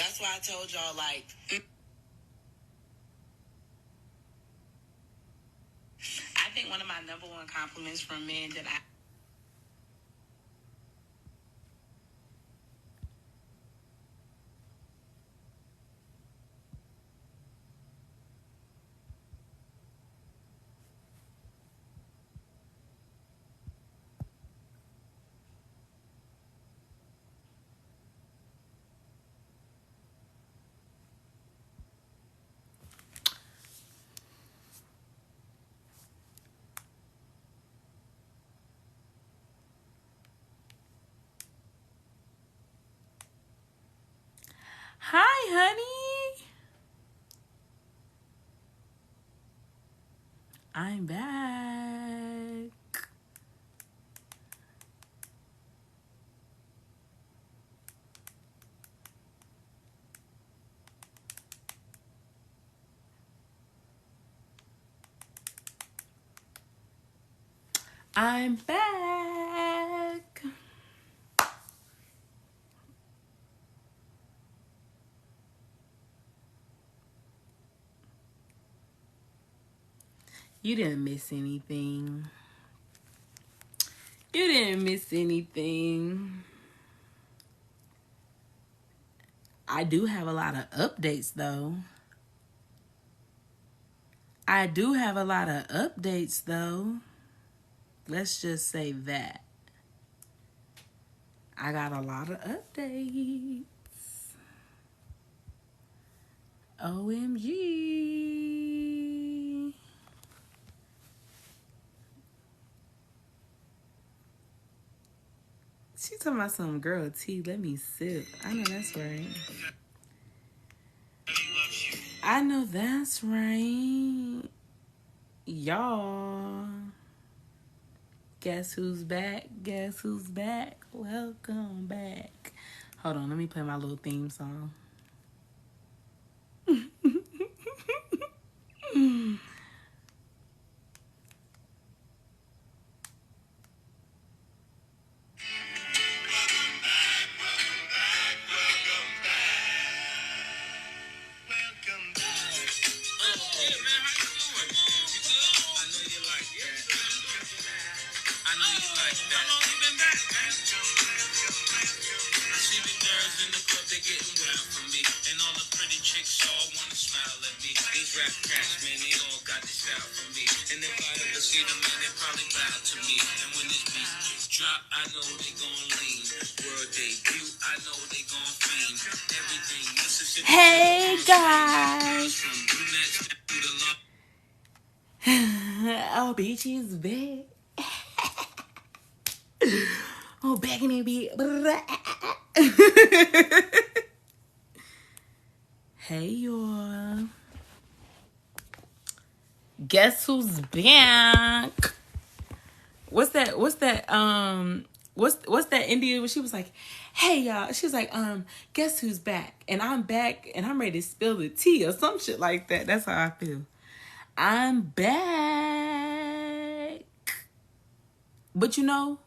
That's why I told y'all, like, I think one of my number one compliments from men that Hi, honey. I'm back. I'm back. You didn't miss anything. You didn't miss anything. I do have a lot of updates, though. Let's just say that. I got a lot of updates. OMG. She talking about some girl tea. Let me sip. I know that's right. I know that's right. Y'all. Guess who's back? Guess who's back? Welcome back. Hold on, let me play my little theme song. Hey guys. Oh, bitch is back. Oh, back in there, bitch. Hey y'all. Guess who's back? What's that what's that Indian when she was like, hey y'all, she was like, guess who's back? And I'm back and I'm ready to spill the tea or some shit like that. That's how I feel. I'm back. But you know,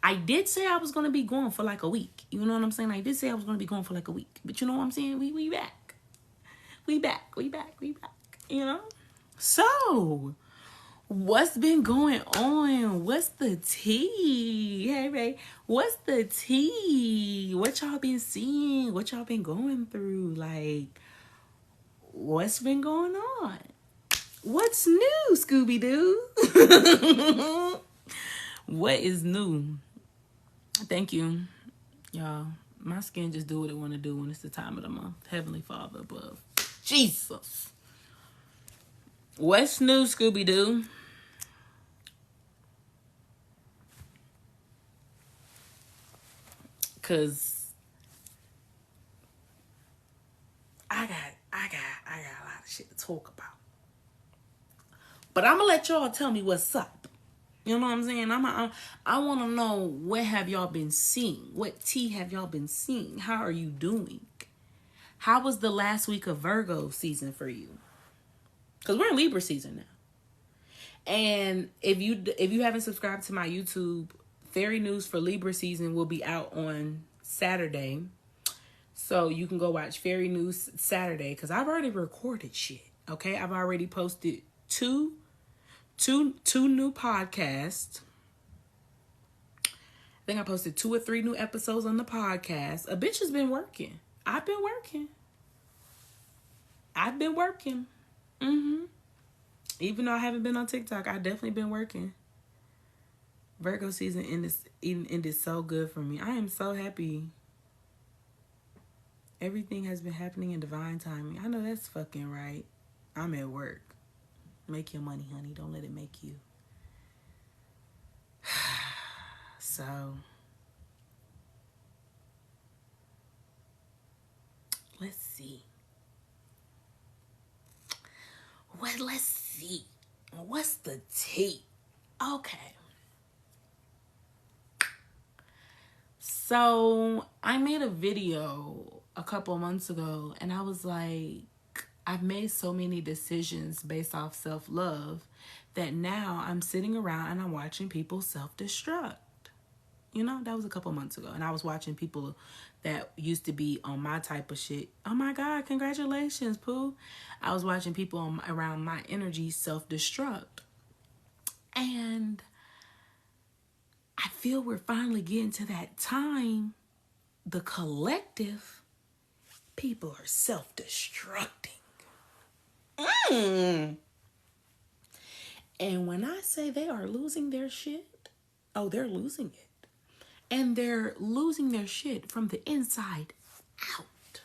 I did say I was gonna be going for like a week. You know what I'm saying? I did say I was gonna be going for like a week. But you know what I'm saying? We back. We back. You know? So what's been going on? What's the tea? Hey, Ray. What's the tea? What y'all been seeing? What y'all been going through? Like, what's been going on? What's new, Scooby-Doo? What is new? Thank you, y'all. My skin just do what it want to do when it's the time of the month. Heavenly Father above. Jesus. What's new, Scooby-Doo? Cause I got a lot of shit to talk about. But I'm gonna let y'all tell me what's up. You know what I'm saying? I want to know, what have y'all been seeing? What tea have y'all been seeing? How are you doing? How was the last week of Virgo season for you? Because we're in Libra season now. And if you haven't subscribed to my YouTube, Fairy News for Libra season will be out on Saturday. So you can go watch Fairy News Saturday because I've already recorded shit. Okay, I've already posted two new podcasts. I think I posted 2 or 3 new episodes on the podcast. A bitch has been working. I've been working. Even though I haven't been on TikTok, I've definitely been working. Virgo season ended so good for me. I am so happy. Everything has been happening in divine timing. I know that's fucking right. I'm at work. Make your money, honey. Don't let it make you. So, let's see. Let's see. What's the tea? Okay. So, I made a video a couple months ago, and I was like, I've made so many decisions based off self-love that now I'm sitting around and I'm watching people self-destruct. You know, that was a couple months ago. And I was watching people that used to be on my type of shit. Oh my God, congratulations, Pooh. I was watching people around my energy self-destruct. And I feel we're finally getting to that time. The collective people are self-destructing. And when I say they are losing their shit, oh, they're losing it. And they're losing their shit from the inside out.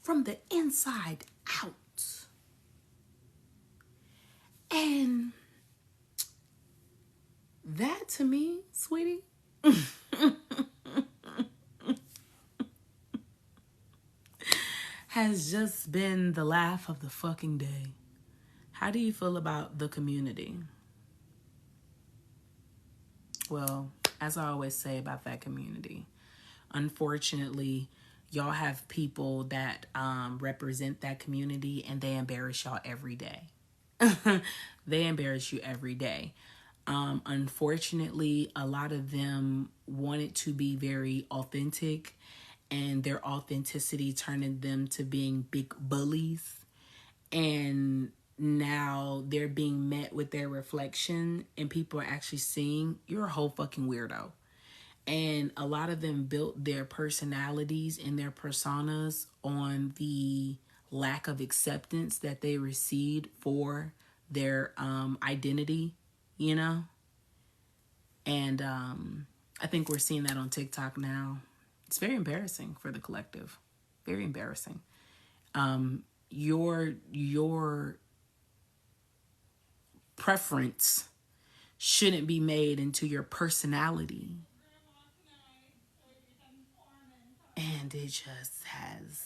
From the inside out. And that to me, sweetie, has just been the laugh of the fucking day. How do you feel about the community? Well, as I always say about that community, unfortunately, y'all have people that represent that community and they embarrass y'all every day. They embarrass you every day. Unfortunately, a lot of them wanted to be very authentic, and their authenticity turned them to being big bullies. And now they're being met with their reflection, and people are actually seeing you're a whole fucking weirdo. And a lot of them built their personalities and their personas on the lack of acceptance that they received for their identity, you know? And I think we're seeing that on TikTok now. It's very embarrassing for the collective. Very embarrassing. Your preference shouldn't be made into your personality. And it just has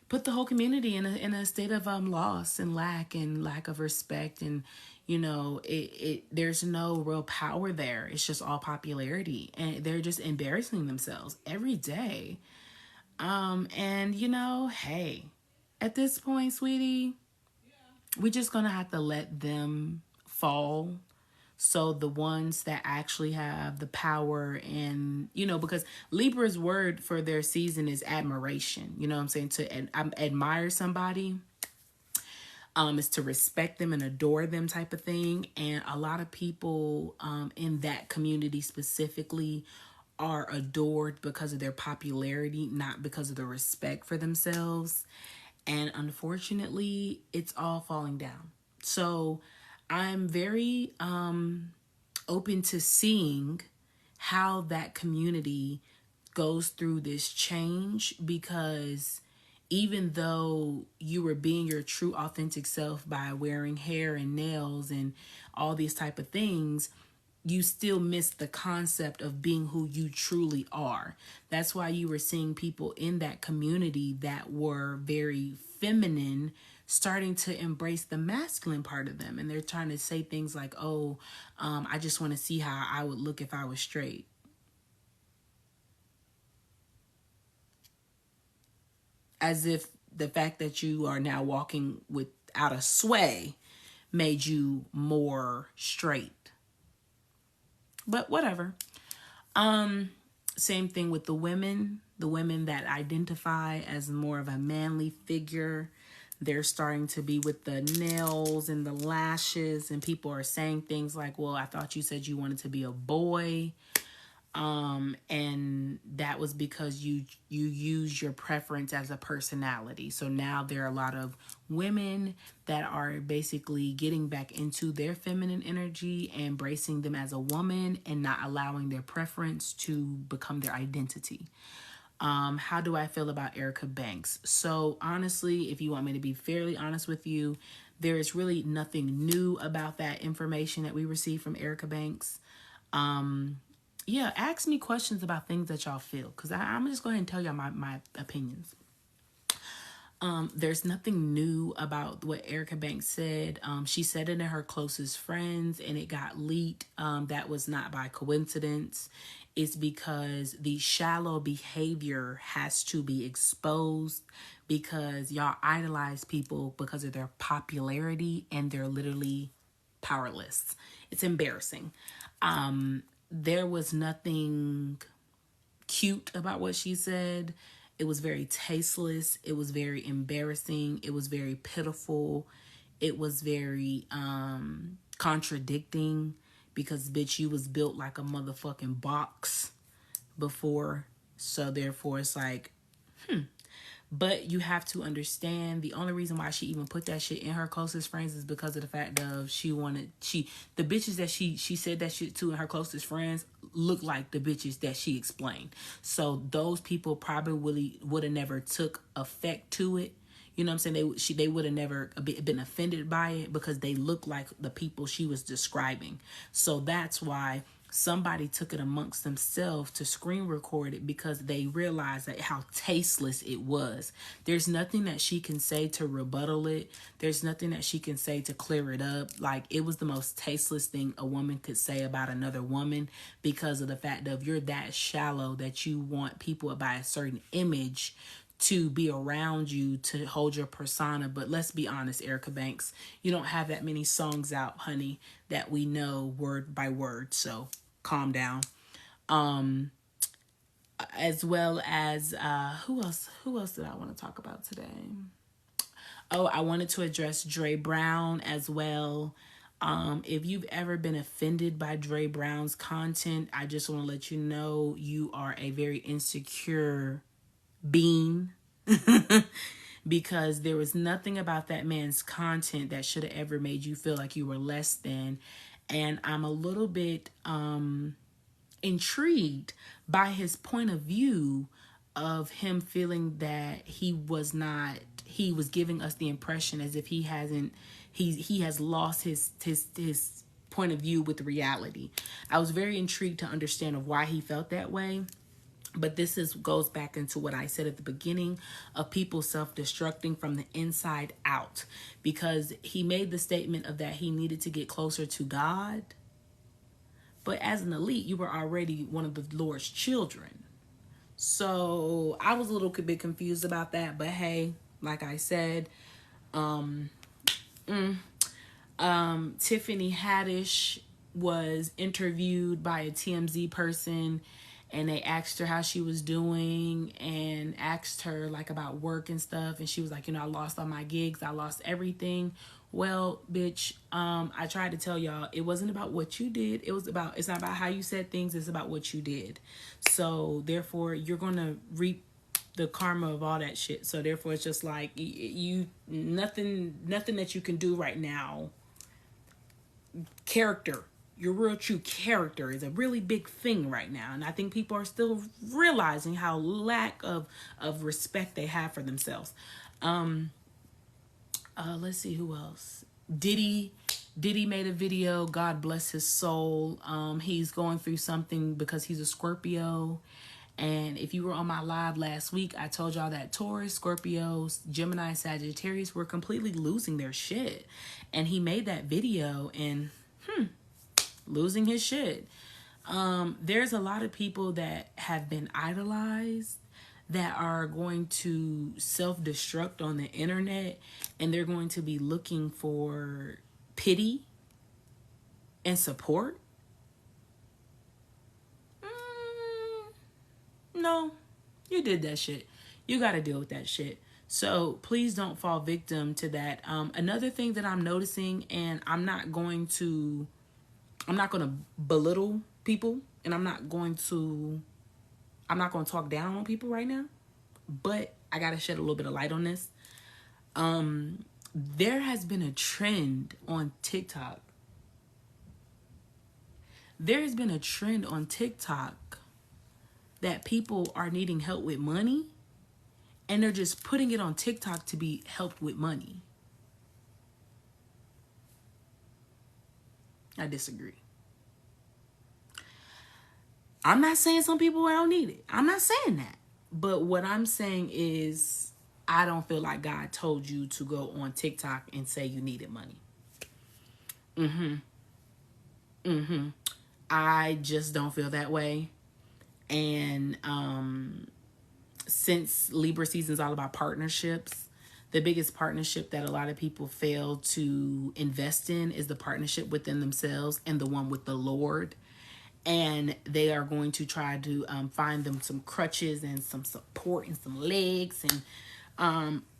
put the whole community in a state of loss and lack of respect, and you know it there's no real power there. It's just all popularity, and they're just embarrassing themselves every day. And you know, hey, at this point, sweetie, we're just gonna have to let them fall. So the ones that actually have the power, and, you know, because Libra's word for their season is admiration. You know what I'm saying? To admire somebody is to respect them and adore them type of thing. And a lot of people in that community specifically are adored because of their popularity, not because of the respect for themselves. And unfortunately, it's all falling down. So I'm very open to seeing how that community goes through this change, because even though you were being your true authentic self by wearing hair and nails and all these type of things, you still miss the concept of being who you truly are. That's why you were seeing people in that community that were very feminine starting to embrace the masculine part of them. And they're trying to say things like, oh, I just want to see how I would look if I was straight. As if the fact that you are now walking without a sway made you more straight. But whatever. Same thing with the women that identify as more of a manly figure. They're starting to be with the nails and the lashes, and people are saying things like, well, I thought you said you wanted to be a boy. And that was because you use your preference as a personality. So now there are a lot of women that are basically getting back into their feminine energy, embracing them as a woman, and not allowing their preference to become their identity. How do I feel about Erica Banks? So honestly, if you want me to be fairly honest with you, there is really nothing new about that information that we received from Erica Banks. Yeah, ask me questions about things that y'all feel, because I'm just going to tell y'all my opinions. There's nothing new about what Erica Banks said. She said it in her closest friends, and it got leaked. That was not by coincidence. It's because the shallow behavior has to be exposed, because y'all idolize people because of their popularity, and they're literally powerless. It's embarrassing. There was nothing cute about what she said. It was very tasteless. It was very embarrassing. It was very pitiful. It was very contradicting, because bitch, you was built like a motherfucking box before. So therefore it's like, But you have to understand, the only reason why she even put that shit in her closest friends is because of the fact of the bitches that she said that shit to in her closest friends look like the bitches that she explained. So those people probably would have never took effect to it. You know what I'm saying? They would have never been offended by it, because they look like the people she was describing. So that's why somebody took it amongst themselves to screen record it, because they realized that how tasteless it was. There's nothing that she can say to rebuttal it. There's nothing that she can say to clear it up. Like, it was the most tasteless thing a woman could say about another woman, because of the fact of you're that shallow that you want people by a certain image to be around you, to hold your persona. But let's be honest, Erica Banks, you don't have that many songs out, honey, that we know word by word. So calm down. As well as who else did I want to talk about today? Oh, I wanted to address Dre Brown as well. If you've ever been offended by Dre Brown's content, I just want to let you know you are a very insecure being. Because there was nothing about that man's content that should have ever made you feel like you were less than. And I'm a little bit intrigued by his point of view of him feeling that he was giving us the impression as if he has lost his point of view with reality. I was very intrigued to understand of why he felt that way. But this goes back into what I said at the beginning of people self-destructing from the inside out, because he made the statement of that he needed to get closer to God. But as an elite, you were already one of the Lord's children. So I was a little bit confused about that. But hey, like I said, Tiffany Haddish was interviewed by a TMZ person, and they asked her how she was doing and asked her like about work and stuff, and she was like, I lost all my gigs, I lost everything. Well, bitch, I tried to tell y'all, it wasn't about what you did. It's not about how you said things, it's about what you did. So therefore you're gonna reap the karma of all that shit. So therefore it's just like nothing that you can do right now. Character, your real true character is a really big thing right now, and I think people are still realizing how lack of respect they have for themselves. Let's see who else. Diddy made a video, God bless his soul. He's going through something because he's a Scorpio. And if you were on my live last week, I told y'all that Taurus, Scorpios, Gemini, Sagittarius were completely losing their shit. And he made that video and losing his shit. There's a lot of people that have been idolized that are going to self-destruct on the internet, and they're going to be looking for pity and support. You did that shit. You got to deal with that shit. So please don't fall victim to that. Another thing that I'm noticing, and I'm not going to belittle people, and I'm not going to talk down on people right now, but I got to shed a little bit of light on this. There has been a trend on TikTok. There has been a trend on TikTok that people are needing help with money, and they're just putting it on TikTok to be helped with money. I disagree. I'm not saying some people don't need it. I'm not saying that. But what I'm saying is, I don't feel like God told you to go on TikTok and say you needed money. I just don't feel that way. And since Libra season is all about partnerships, the biggest partnership that a lot of people fail to invest in is the partnership within themselves and the one with the Lord. And they are going to try to find them some crutches and some support and some legs and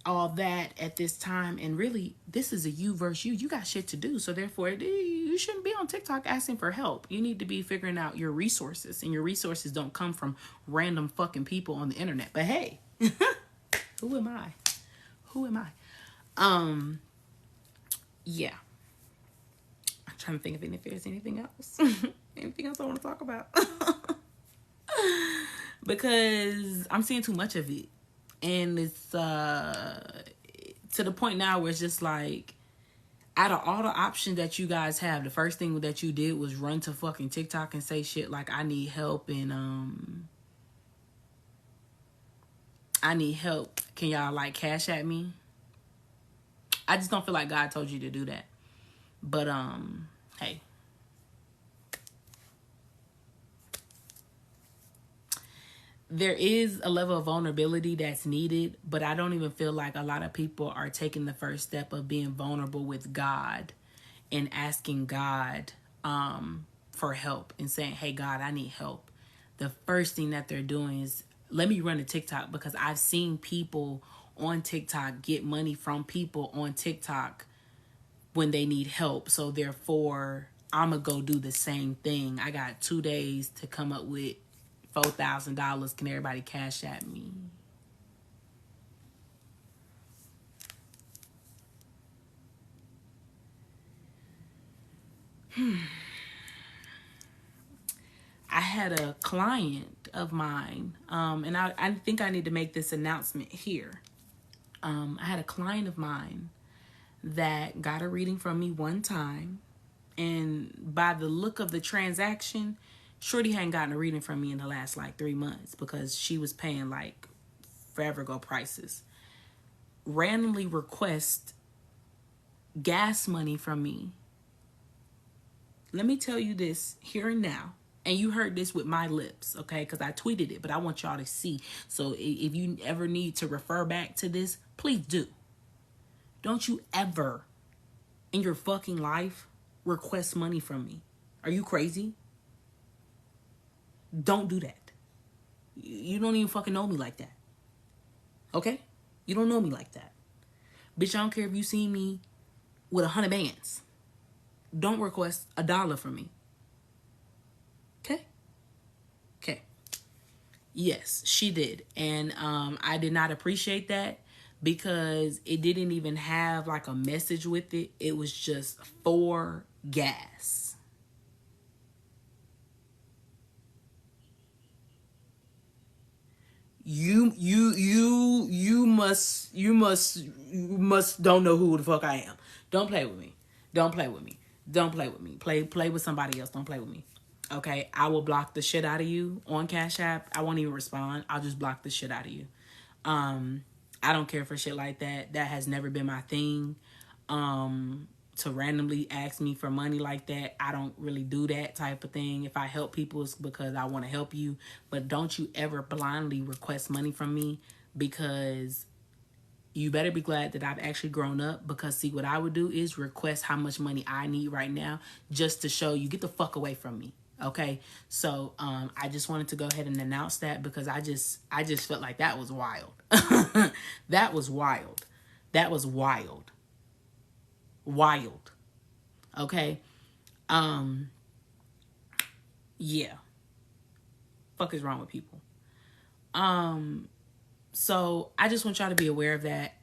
all that at this time. And really, this is a you versus you. You got shit to do. So therefore, you shouldn't be on TikTok asking for help. You need to be figuring out your resources. And your resources don't come from random fucking people on the internet. But hey, who am I? Who am I? Yeah. I'm trying to think if there's anything else. Anything else I want to talk about? Because I'm seeing too much of it. And it's to the point now where it's just like, out of all the options that you guys have, the first thing that you did was run to fucking TikTok and say shit like, I need help and I need help. Can y'all like cash at me? I just don't feel like God told you to do that. But hey. There is a level of vulnerability that's needed, but I don't even feel like a lot of people are taking the first step of being vulnerable with God and asking God for help and saying, hey, God, I need help. The first thing that they're doing is, let me run a TikTok, because I've seen people on TikTok get money from people on TikTok when they need help. So therefore, I'm going to go do the same thing. I got 2 days to come up with $4,000. Can everybody cash at me? I had a client of mine, and I think I need to make this announcement here. I had a client of mine that got a reading from me one time, and by the look of the transaction, Shorty hadn't gotten a reading from me in the last like 3 months, because she was paying like forever ago prices. Randomly request gas money from me. Let me tell you this here and now. And you heard this with my lips, okay? Because I tweeted it, but I want y'all to see. So if you ever need to refer back to this, please do. Don't you ever in your fucking life request money from me. Are you crazy? Don't do that. You don't even fucking know me like that. Okay? You don't know me like that. Bitch, I don't care if you see me with 100 bands. Don't request $1 from me. Okay? Okay. Yes, she did. And I did not appreciate that, because it didn't even have like a message with it. It was just for gas. You must don't know who the fuck I am. Don't play with me. Don't play with me. Don't play with me. Play with somebody else. Don't play with me. Okay, I will block the shit out of you on Cash App. I won't even respond. I'll just block the shit out of you. I don't care for shit like that. That has never been my thing. To randomly ask me for money like that, I don't really do that type of thing. If I help people, it's because I want to help you. But don't you ever blindly request money from me, because you better be glad that I've actually grown up. Because see, what I would do is request how much money I need right now, just to show you, get the fuck away from me. Okay, so I just wanted to go ahead and announce that because I just felt like that was wild. That was wild. That was wild. Wild. Okay. Yeah. Fuck is wrong with people? So I just want y'all to be aware of that.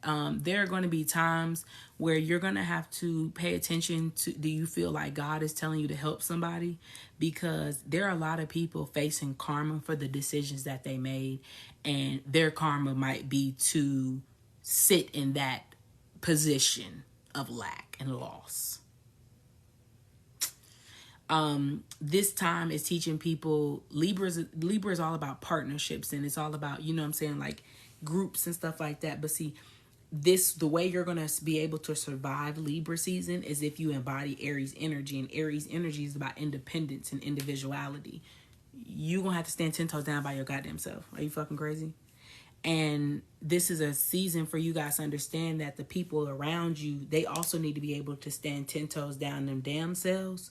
There are going to be times where you're going to have to pay attention to, do you feel like God is telling you to help somebody? Because there are a lot of people facing karma for the decisions that they made, and their karma might be to sit in that position of lack and loss. This time is teaching people Libra is all about partnerships, and it's all about, you know what I'm saying, like groups and stuff like that. But see, the way you're going to be able to survive Libra season is if you embody Aries energy, and Aries energy is about independence and individuality. You're going to have to stand 10 toes down by your goddamn self. Are you fucking crazy? And this is a season for you guys to understand that the people around you, they also need to be able to stand 10 toes down them damn selves,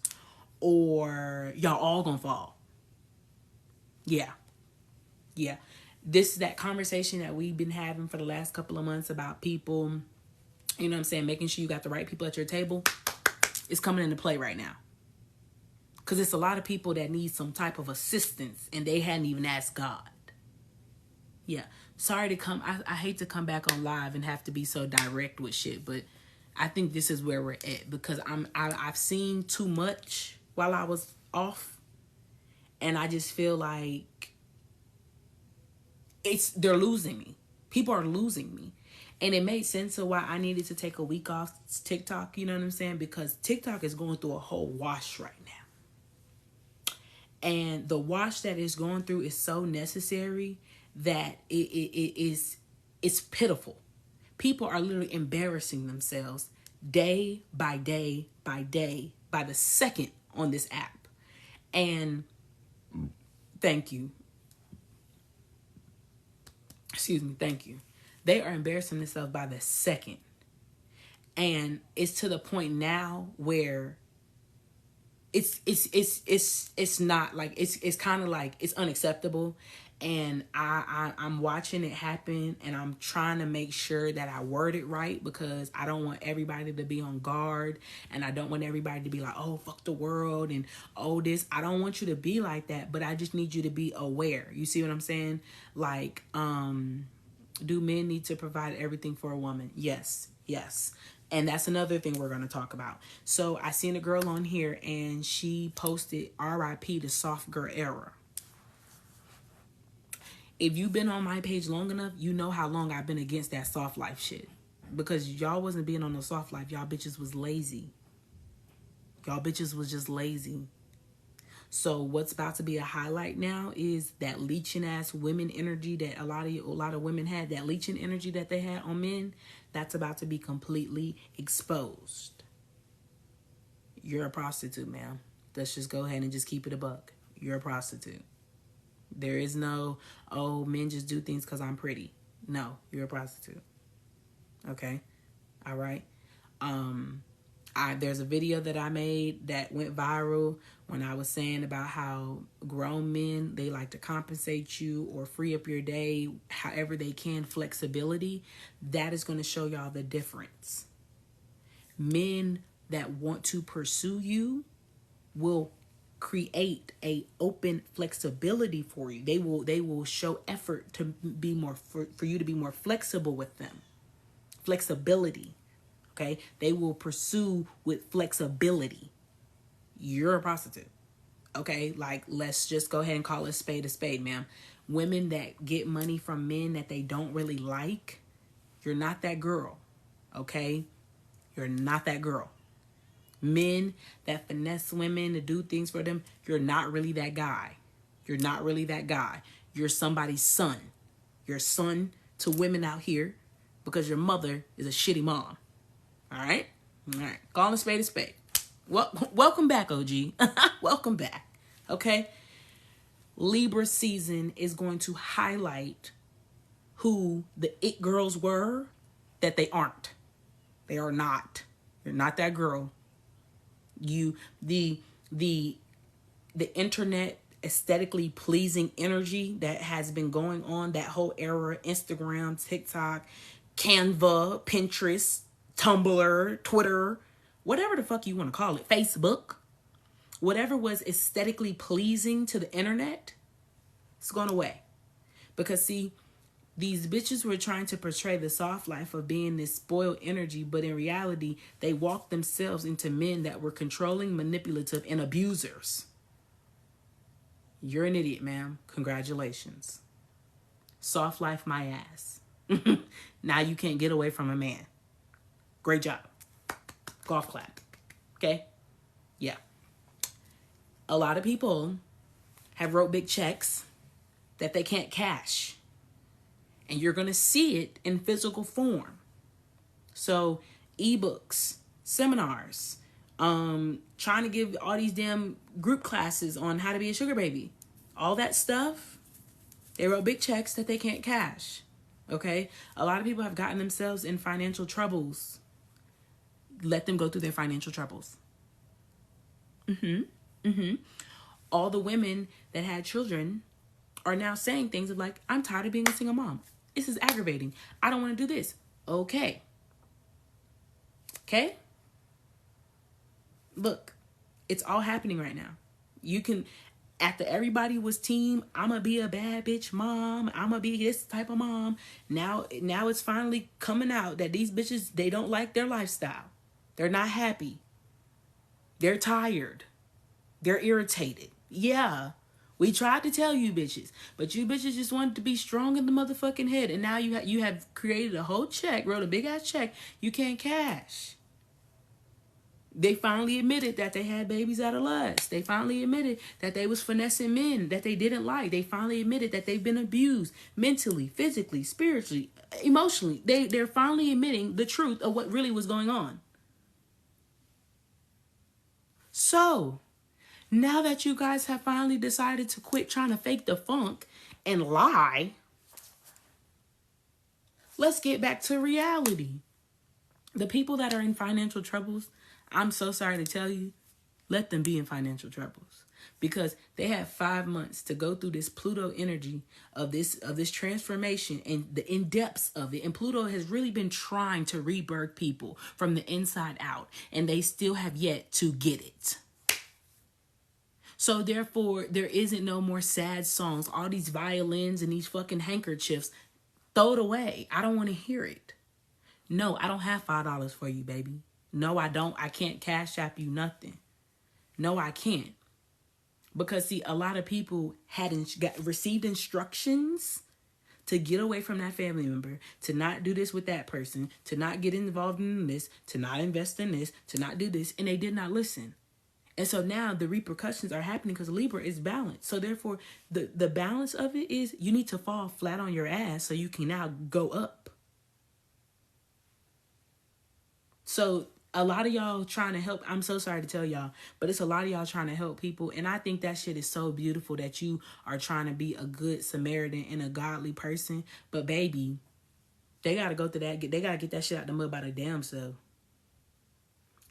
or y'all all gonna fall. Yeah. Yeah. This is that conversation that we've been having for the last couple of months about people, you know what I'm saying, making sure you got the right people at your table. It's coming into play right now. Because it's a lot of people that need some type of assistance and they hadn't even asked God. Yeah. Sorry to come. I hate to come back on live and have to be so direct with shit, but I think this is where we're at because I've seen too much while I was off, and I just feel like they're losing me. People are losing me. And it made sense of why I needed to take a week off TikTok, you know what I'm saying? Because TikTok is going through a whole wash right now. And the wash that it's going through is so necessary that it's pitiful. People are literally embarrassing themselves day by day by day by the second on this app. And thank you. Excuse me, thank you. They are embarrassing themselves by the second. And it's to the point now where it's not like it's kind of like it's unacceptable. And I'm watching it happen, and I'm trying to make sure that I word it right because I don't want everybody to be on guard, and I don't want everybody to be like, oh, fuck the world and oh this. I don't want you to be like that, but I just need you to be aware. You see what I'm saying? Like, do men need to provide everything for a woman? Yes. And that's another thing we're going to talk about. So I seen a girl on here and she posted RIP the soft girl era. If you've been on my page long enough, you know how long I've been against that soft life shit. Because y'all wasn't being on the soft life. Y'all bitches was lazy. Y'all bitches was just lazy. So what's about to be a highlight now is that leeching ass women energy that a lot of women had, that leeching energy that they had on men, that's about to be completely exposed. You're a prostitute, ma'am. Let's just go ahead and just keep it a buck. You're a prostitute. There is no, oh, men just do things because I'm pretty. No, you're a prostitute. Okay? All right? There's a video that I made that went viral when I was saying about how grown men, they like to compensate you or free up your day however they can, flexibility. That is going to show y'all the difference. Men that want to pursue you will create a open flexibility for you. They will show effort to be more for you to be more flexible with them. Flexibility. Okay? They will pursue with flexibility. You're a prostitute. Okay? Like, let's just go ahead and call a spade, ma'am. Women that get money from men that they don't really like, you're not that girl. Okay? You're not that girl. Men that finesse women to do things for them, you're not really that guy. You're not really that guy. You're somebody's son. You're son to women out here because your mother is a shitty mom. All right? All right. Call a spade. Welcome back, OG. Welcome back. Okay? Libra season is going to highlight who the it girls were that they aren't. They are not. You're not that girl. You're the internet aesthetically pleasing energy that has been going on that whole era, Instagram, TikTok, Canva, Pinterest, Tumblr, Twitter, whatever the fuck you want to call it, Facebook, whatever was aesthetically pleasing to the internet, it's gone away. Because see, these bitches were trying to portray the soft life of being this spoiled energy, but in reality, they walked themselves into men that were controlling, manipulative, and abusers. You're an idiot, ma'am. Congratulations. Soft life my ass. Now you can't get away from a man. Great job. Golf clap. Okay? Yeah. A lot of people have wrote big checks that they can't cash. And you're going to see it in physical form. So, ebooks, seminars, trying to give all these damn group classes on how to be a sugar baby. All that stuff, they wrote big checks that they can't cash. Okay? A lot of people have gotten themselves in financial troubles. Let them go through their financial troubles. All the women that had children are now saying things of like, I'm tired of being a single mom. This is aggravating. I don't want to do this. Okay. Okay? Look, it's all happening right now. You can, after everybody was team, I'm going to be a bad bitch mom. I'm going to be this type of mom. Now it's finally coming out that these bitches, they don't like their lifestyle. They're not happy. They're tired. They're irritated. Yeah. We tried to tell you bitches, but you bitches just wanted to be strong in the motherfucking head. And now you have created a whole check, wrote a big ass check you can't cash. They finally admitted that they had babies out of lust. They finally admitted that they was finessing men that they didn't like. They finally admitted that they've been abused mentally, physically, spiritually, emotionally. They're finally admitting the truth of what really was going on. So, now that you guys have finally decided to quit trying to fake the funk and lie, let's get back to reality. The people that are in financial troubles, I'm so sorry to tell you, let them be in financial troubles. Because they have 5 months to go through this Pluto energy of this transformation and the in-depths of it. And Pluto has really been trying to rebirth people from the inside out. And they still have yet to get it. So therefore, there isn't no more sad songs. All these violins and these fucking handkerchiefs, throw it away. I don't want to hear it. No, I don't have $5 for you, baby. No, I don't. I can't cash app you nothing. No, I can't. Because see, a lot of people received instructions to get away from that family member, to not do this with that person, to not get involved in this, to not invest in this, to not do this, and they did not listen. And so now the repercussions are happening because Libra is balanced. So therefore, the balance of it is you need to fall flat on your ass so you can now go up. So a lot of y'all trying to help. I'm so sorry to tell y'all, but it's a lot of y'all trying to help people. And I think that shit is so beautiful that you are trying to be a good Samaritan and a godly person. But baby, they got to go through that. They got to get that shit out the mud by the damn self.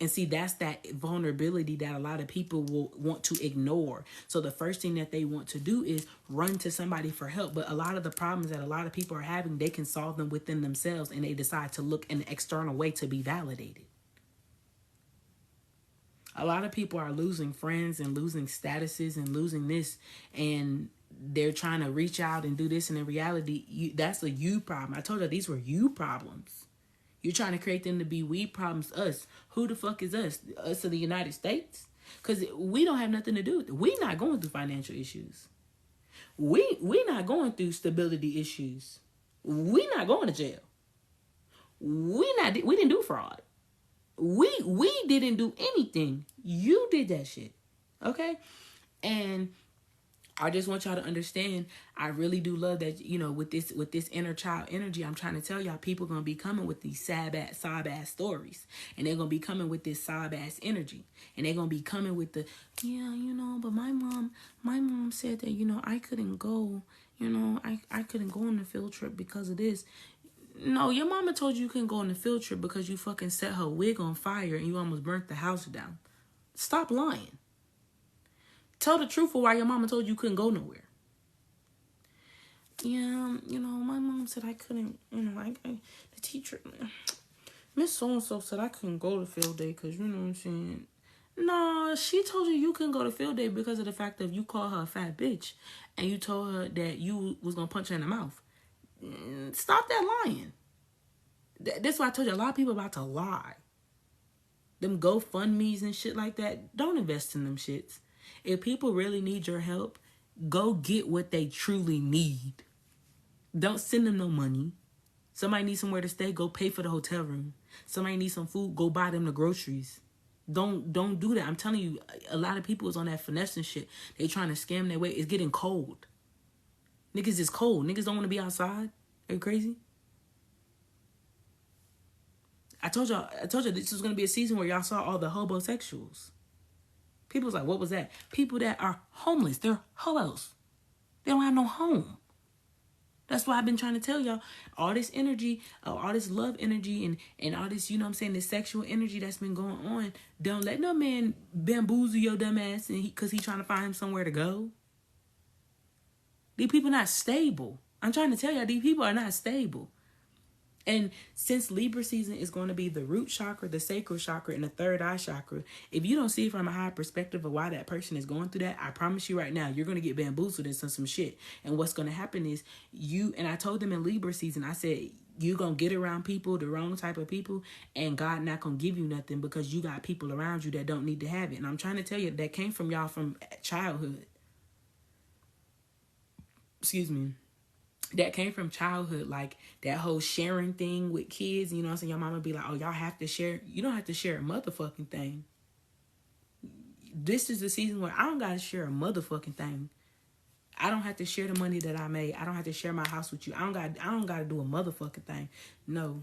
And see, that's that vulnerability that a lot of people will want to ignore. So the first thing that they want to do is run to somebody for help. But a lot of the problems that a lot of people are having, they can solve them within themselves. And they decide to look in an external way to be validated. A lot of people are losing friends and losing statuses and losing this. And they're trying to reach out and do this. And in reality, that's a you problem. I told you these were you problems. You're trying to create them to be we problems, us. Who the fuck is us? Us of the United States? Because we don't have nothing to do with it. We're not going through financial issues. We're not going through stability issues. We're not going to jail. We didn't do fraud. We didn't do anything. You did that shit. Okay? And I just want y'all to understand, I really do love that, you know, with this inner child energy, I'm trying to tell y'all, people going to be coming with these sob ass stories. And they're going to be coming with this sob ass energy. And they're going to be coming with the, yeah, you know, but my mom said that, you know, I couldn't go, you know, I couldn't go on the field trip because of this. No, your mama told you couldn't go on the field trip because you fucking set her wig on fire and you almost burnt the house down. Stop lying. Tell the truth for why your mama told you couldn't go nowhere. Yeah, my mom said I couldn't, the teacher, Miss So-and-so said I couldn't go to field day because, you know what I'm saying? No, she told you couldn't go to field day because of the fact that you called her a fat bitch and you told her that you was going to punch her in the mouth. Stop that lying. That's why I told you a lot of people about to lie. Them GoFundMes and shit like that, don't invest in them shits. If people really need your help, go get what they truly need. Don't send them no money. Somebody needs somewhere to stay, go pay for the hotel room. Somebody needs some food, go buy them the groceries. Don't do that. I'm telling you, a lot of people is on that finesse and shit. They trying to scam their way. It's getting cold. Niggas is cold. Niggas don't want to be outside. Are you crazy? I told y'all this was gonna be a season where y'all saw all the hobosexuals. People was like, what was that? People that are homeless. They're hobos. They don't have no home. That's why I've been trying to tell y'all, all this energy, all this love energy and all this, this sexual energy that's been going on. Don't let no man bamboozle your dumb ass because he trying to find him somewhere to go. These people not stable. I'm trying to tell y'all, these people are not stable. And since Libra season is going to be the root chakra, the sacral chakra, and the third eye chakra, if you don't see it from a high perspective of why that person is going through that, I promise you right now, you're going to get bamboozled into some shit. And what's going to happen is and I told them in Libra season, I said, you're going to get around people, the wrong type of people, and God not going to give you nothing because you got people around you that don't need to have it. And I'm trying to tell you, that came from y'all from childhood. Excuse me. That came from childhood, like that whole sharing thing with kids. You know what I'm saying? Your mama be like, oh, y'all have to share. You don't have to share a motherfucking thing. This is the season where I don't got to share a motherfucking thing. I don't have to share the money that I made. I don't have to share my house with you. I don't got to do a motherfucking thing. No.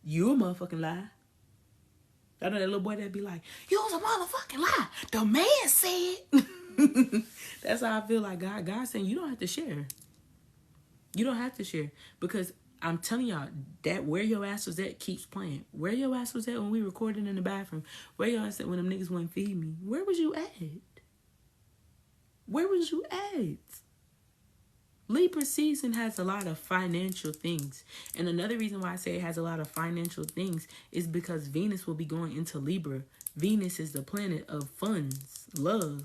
You a motherfucking lie. I know that little boy that be like, you was a motherfucking lie. The man said. That's how I feel like God saying you don't have to share. You don't have to share. Because I'm telling y'all, that where your ass was at keeps playing. Where your ass was at when we recorded in the bathroom. Where your ass at when them niggas wouldn't feed me. Where was you at? Where was you at? Libra season has a lot of financial things. And another reason why I say it has a lot of financial things is because Venus will be going into Libra. Venus is the planet of funds, love.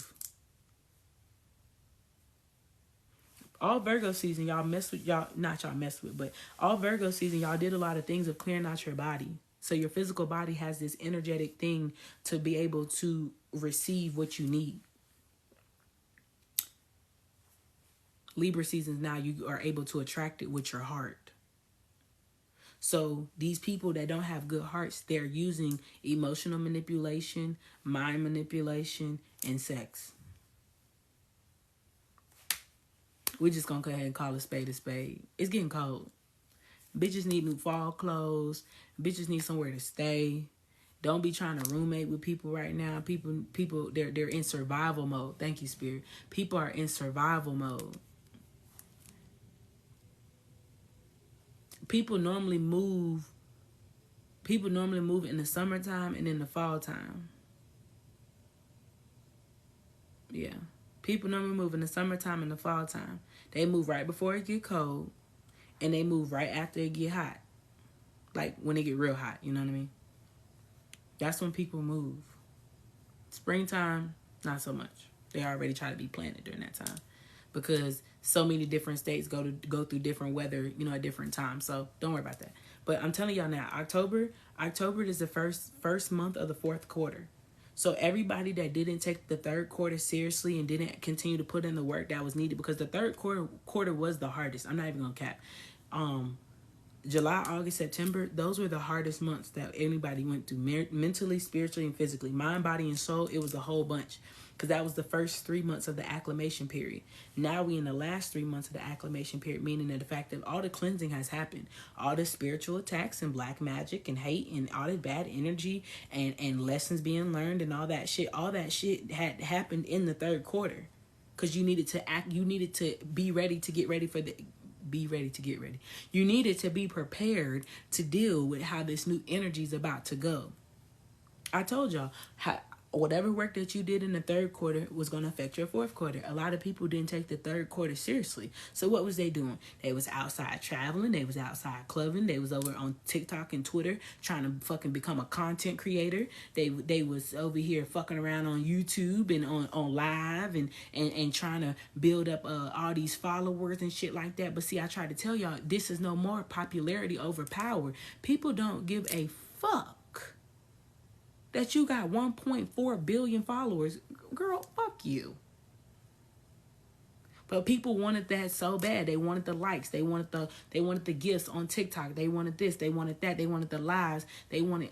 All Virgo season, y'all mess with, but all Virgo season, y'all did a lot of things of clearing out your body. So your physical body has this energetic thing to be able to receive what you need. Libra seasons now, you are able to attract it with your heart. So these people that don't have good hearts, they're using emotional manipulation, mind manipulation, and sex. We're just going to go ahead and call a spade a spade. It's getting cold. Bitches need new fall clothes. Bitches need somewhere to stay. Don't be trying to roommate with people right now. People, they're in survival mode. Thank you, Spirit. People are in survival mode. People normally move in the summertime and in the fall time. Yeah. People normally move in the summertime and the fall time. They move right before it get cold, and they move right after it get hot. Like when it get real hot, you know what I mean? That's when people move. Springtime, not so much. They already try to be planted during that time because so many different states go through different weather, at different times. So don't worry about that. But I'm telling y'all now, October is the first month of the fourth quarter. So everybody that didn't take the third quarter seriously and didn't continue to put in the work that was needed, because the third quarter was the hardest. I'm not even gonna cap. July, August, September, those were the hardest months that anybody went through, mentally, spiritually, and physically. Mind, body, and soul, it was a whole bunch. Because that was the first 3 months of the acclimation period. Now we in the last 3 months of the acclimation period, meaning that the fact that all the cleansing has happened. All the spiritual attacks and black magic and hate and all the bad energy and lessons being learned and all that shit had happened in the third quarter. Because you needed to be ready to get ready for the... Be ready to get ready. You needed to be prepared to deal with how this new energy is about to go. I told y'all, whatever work that you did in the third quarter was going to affect your fourth quarter. A lot of people didn't take the third quarter seriously. So what was they doing? They was outside traveling. They was outside clubbing. They was over on TikTok and Twitter trying to fucking become a content creator. They was over here fucking around on YouTube and on live and trying to build up all these followers and shit like that. But see, I try to tell y'all, this is no more popularity over power. People don't give a fuck that you got 1.4 billion followers. Girl, fuck you. But people wanted that so bad. They wanted the likes. They wanted the gifts on TikTok. They wanted this. They wanted that. They wanted the lives. They wanted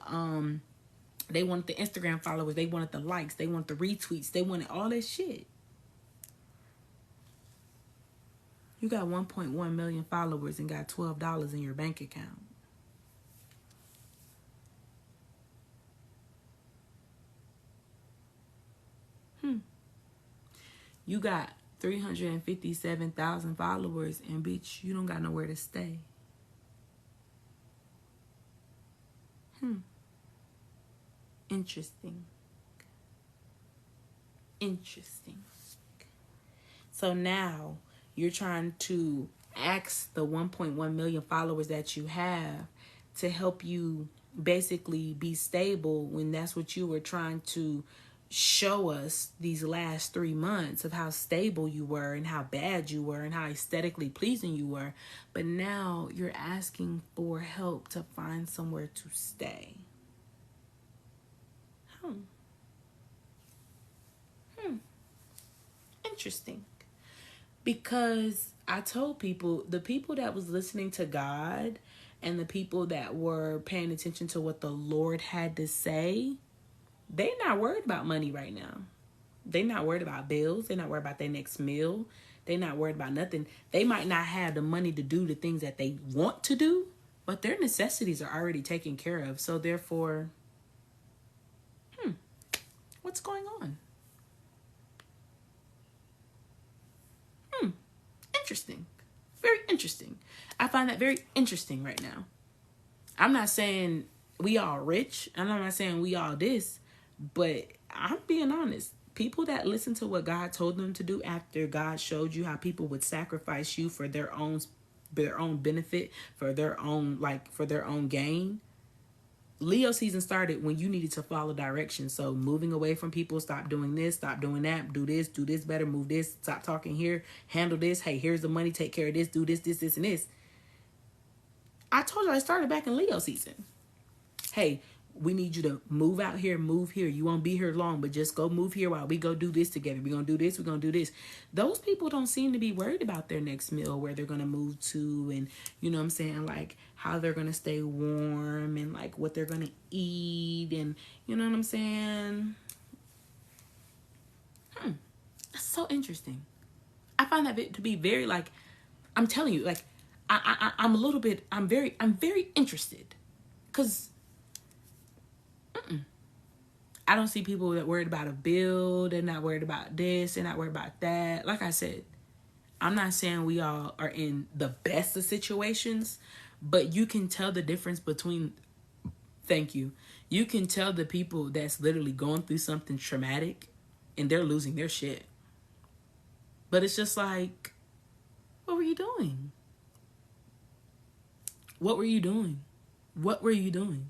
the Instagram followers. They wanted the likes. They wanted the retweets. They wanted all that shit. You got 1.1 million followers and got $12 in your bank account. You got 357,000 followers and bitch, you don't got nowhere to stay. Interesting. So now you're trying to ask the 1.1 million followers that you have to help you basically be stable when that's what you were trying to show us these last 3 months of how stable you were and how bad you were and how aesthetically pleasing you were. But now you're asking for help to find somewhere to stay. Interesting. Because I told people, the people that was listening to God and the people that were paying attention to what the Lord had to say, they not worried about money right now. They not worried about bills. They not worried about their next meal. They not worried about nothing. They might not have the money to do the things that they want to do, but their necessities are already taken care of. So therefore, what's going on? Interesting. Very interesting. I find that very interesting right now. I'm not saying we all rich. I'm not saying we all this. But I'm being honest. People that listen to what God told them to do after God showed you how people would sacrifice you for their own benefit, for their own gain. Leo season started when you needed to follow directions. So moving away from people, stop doing this, stop doing that, do this better, move this, stop talking here, handle this. Hey, here's the money, take care of this, do this, and this. I told you I started back in Leo season. Hey, we need you to move out here, move here. You won't be here long, but just go move here while we go do this together. We're going to do this, we're going to do this. Those people don't seem to be worried about their next meal, where they're going to move to, and you know what I'm saying, like how they're going to stay warm and like what they're going to eat, and you know what I'm saying? That's so interesting. I find that to be very, like, I'm telling you, like, I'm very interested, because I don't see people that worried about a bill. They're not worried about this. They're not worried about that. Like I said, I'm not saying we all are in the best of situations, but you can tell the difference between, you can tell the people that's literally going through something traumatic and they're losing their shit. But it's just like, what were you doing? What were you doing? What were you doing?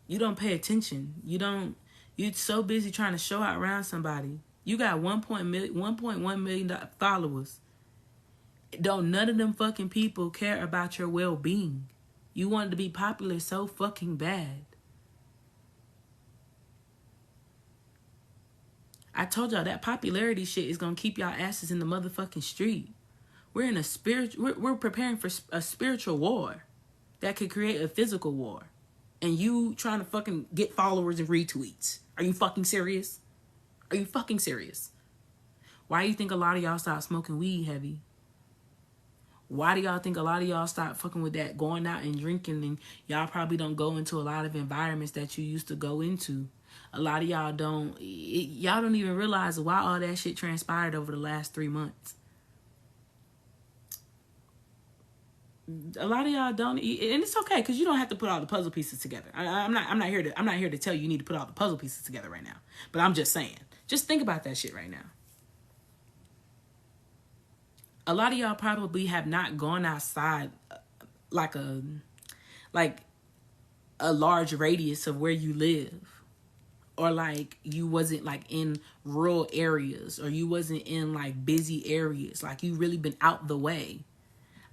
You don't pay attention. You're so busy trying to show out around somebody. You got 1.1 million followers. Don't none of them fucking people care about your well-being. You wanted to be popular so fucking bad. I told y'all that popularity shit is gonna keep y'all asses in the motherfucking street. We're preparing for a spiritual war that could create a physical war. And you trying to fucking get followers and retweets. Are you fucking serious? Are you fucking serious? Why do you think a lot of y'all stop smoking weed heavy? Why do y'all think a lot of y'all stop fucking with that, going out and drinking, and y'all probably don't go into a lot of environments that you used to go into? A lot of y'all don't even realize why all that shit transpired over the last 3 months. A lot of y'all don't, and it's okay because you don't have to put all the puzzle pieces together. I'm not here to tell you need to put all the puzzle pieces together right now. But I'm just saying, just think about that shit right now. A lot of y'all probably have not gone outside like a large radius of where you live, or like you wasn't like in rural areas, or you wasn't in like busy areas. Like you really been out the way.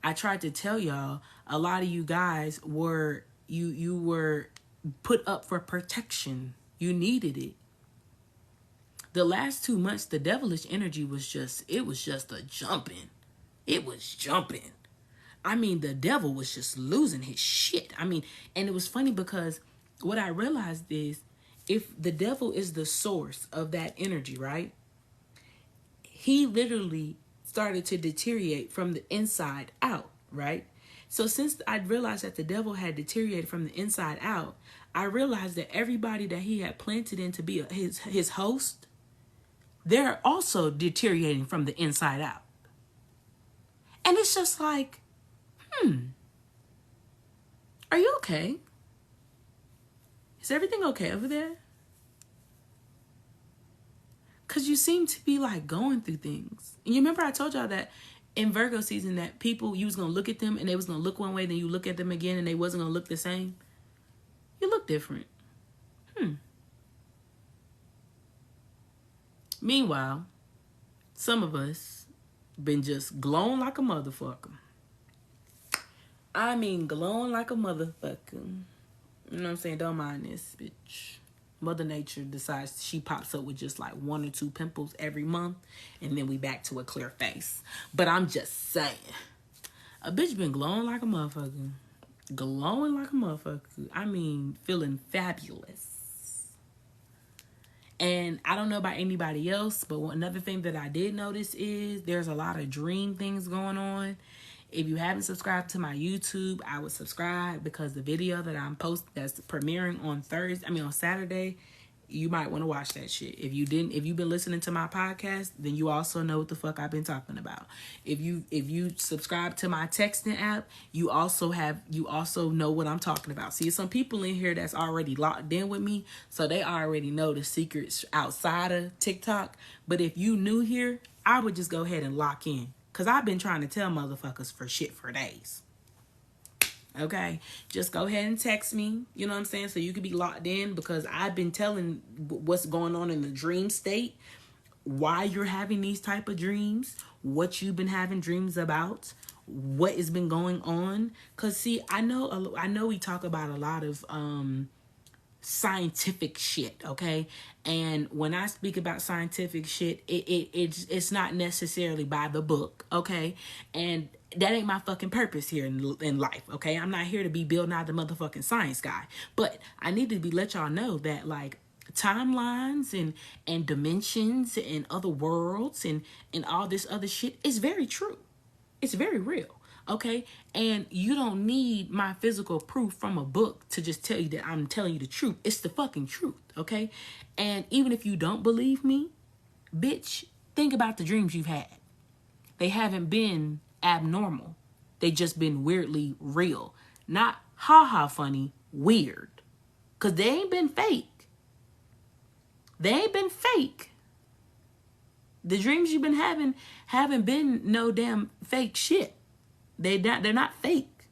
I tried to tell y'all, a lot of you guys were you were put up for protection. You needed it. The last 2 months, the devilish energy was just a jumping. It was jumping. I mean, the devil was just losing his shit. I mean, and it was funny because what I realized is, if the devil is the source of that energy, right? He literally started to deteriorate from the inside out, right? So since I realized that the devil had deteriorated from the inside out, I realized that everybody that he had planted in to be his host, they're also deteriorating from the inside out. And it's just like, are you okay? Is everything okay over there? Because you seem to be like going through things. And you remember I told y'all that in Virgo season that people, you was going to look at them and they was going to look one way, then you look at them again and they wasn't going to look the same. You look different. Meanwhile, some of us been just glowing like a motherfucker. I mean, glowing like a motherfucker. You know what I'm saying? Don't mind this, bitch. Mother Nature decides she pops up with just like 1 or 2 pimples every month, and then we back to a clear face. But I'm just saying, a bitch been glowing like a motherfucker. Glowing like a motherfucker. I mean, feeling fabulous. And I don't know about anybody else, but another thing that I did notice is there's a lot of dream things going on. If you haven't subscribed to my YouTube, I would subscribe, because the video that I'm posting that's premiering on Saturday, you might want to watch that shit. If you've been listening to my podcast, then you also know what the fuck I've been talking about. If you subscribe to my texting app, you also know what I'm talking about. See, some people in here that's already locked in with me, so they already know the secrets outside of TikTok. But if you new here, I would just go ahead and lock in, because I've been trying to tell motherfuckers for days. Okay, just go ahead and text me, you know what I'm saying, so you can be locked in, because I've been telling what's going on in the dream state, why you're having these type of dreams, what you've been having dreams about, what has been going on. Because see, I know we talk about a lot of scientific shit, okay? And when I speak about scientific shit, it's not necessarily by the book, okay? And that ain't my fucking purpose here in life, okay? I'm not here to be building out the motherfucking science guy. But I need to let y'all know that, like, timelines and dimensions and other worlds and all this other shit is very true. It's very real. Okay, and you don't need my physical proof from a book to just tell you that I'm telling you the truth. It's the fucking truth, okay? And even if you don't believe me, bitch, think about the dreams you've had. They haven't been abnormal. They just been weirdly real. Not ha-ha funny, weird. Because they ain't been fake. They ain't been fake. The dreams you've been having haven't been no damn fake shit. They're not fake.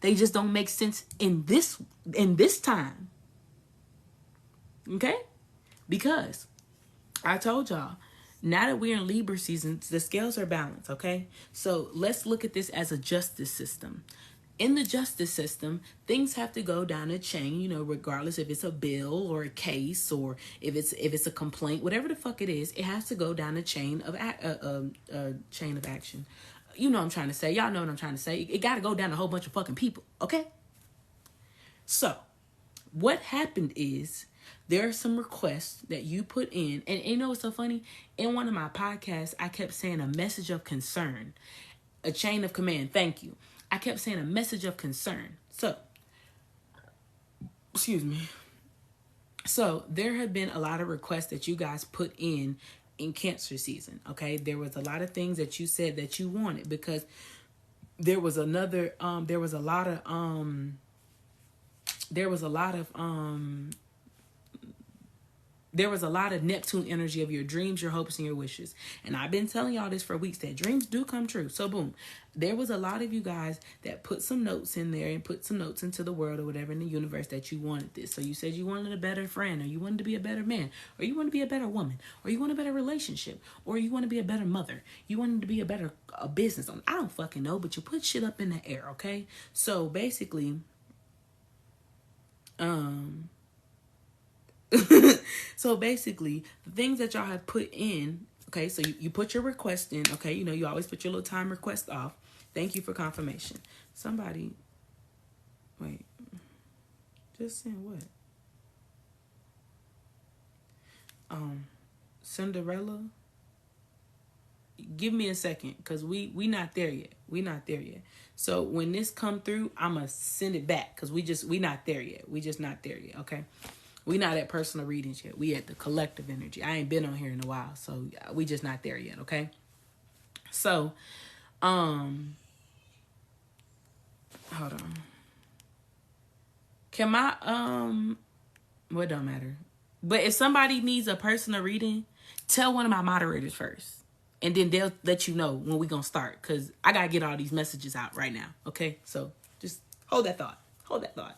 They just don't make sense in this time. Okay? Because I told y'all, now that we're in Libra season, the scales are balanced, okay? So let's look at this as a justice system. In the justice system, things have to go down a chain, you know, regardless if it's a bill or a case or if it's a complaint, whatever the fuck it is, it has to go down a chain of action. You know what I'm trying to say. Y'all know what I'm trying to say. It got to go down a whole bunch of fucking people, okay? So, what happened is there are some requests that you put in. And you know what's so funny? In one of my podcasts, I kept saying a message of concern. A chain of command. Thank you. I kept saying a message of concern. So, excuse me. So, there have been a lot of requests that you guys put in Cancer season, okay? There was a lot of things that you said that you wanted, because there was another there was a lot of there was a lot of there was a lot of Neptune energy of your dreams, your hopes, and your wishes. And I've been telling y'all this for weeks, that dreams do come true. So boom, there was a lot of you guys that put some notes in there and put some notes into the world or whatever in the universe that you wanted this. So you said you wanted a better friend, or you wanted to be a better man, or you want to be a better woman, or you want a better relationship, or you want to be a better mother. You wanted to be a business owner. I don't fucking know, but you put shit up in the air, okay? So basically, so basically, the things that y'all have put in, okay, so you put your request in, okay, you know, you always put your little time request off. Thank you for confirmation. Somebody, wait, just saying what? Cinderella? Give me a second, because we not there yet. We not there yet. So when this come through, I'ma send it back, because we not there yet. We just not there yet, okay? We not at personal readings yet. We at the collective energy. I ain't been on here in a while, so we just not there yet, okay? So, hold on. Can my, well, it don't matter. But if somebody needs a personal reading, tell one of my moderators first. And then they'll let you know when we gonna start, because I gotta get all these messages out right now, okay? So just hold that thought. Hold that thought.